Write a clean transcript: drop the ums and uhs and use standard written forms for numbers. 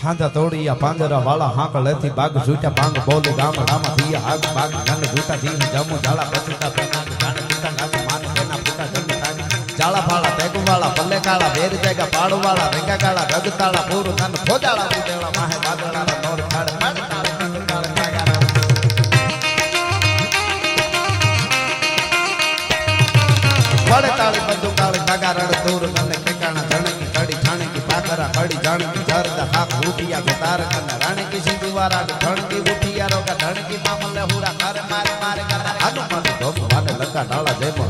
ખાંધા તોડિયા પાંજરા વાળા હાંક લેથી બાગ ઝૂટા પાંગ બોલી ગામ રામા થિયા હાગ બાગ ગન ઝૂટા જીન જમુ જાળા પછીતા પેના ગાન ઝૂટા ગાતી માન પેના ફૂટા જમી તાગ જાળા ફાળા પેગુ વાળા પલ્લે કાળા વેર જાગા પાડુ વાળા રેગા કાળા રગતાળા પૂરું તન ફોજાળા ઉદેળા માહે વાદળા નોર ખાડ વડે તાળી બધું કાળી ધાગા રડ દૂર ગને ઠેકાણા જણકી કડી છાણકી પાકરા કડી જાણકી જરદા હાક ઉઠિયા કે તાર કને રાણકી સિંધુવારા ધણકી ઉઠિયા રોકા ધણકી મામલે હુડા કરે મારે મારે કને આનું માથે ધોપ વાને લંકા ડાળા જેમો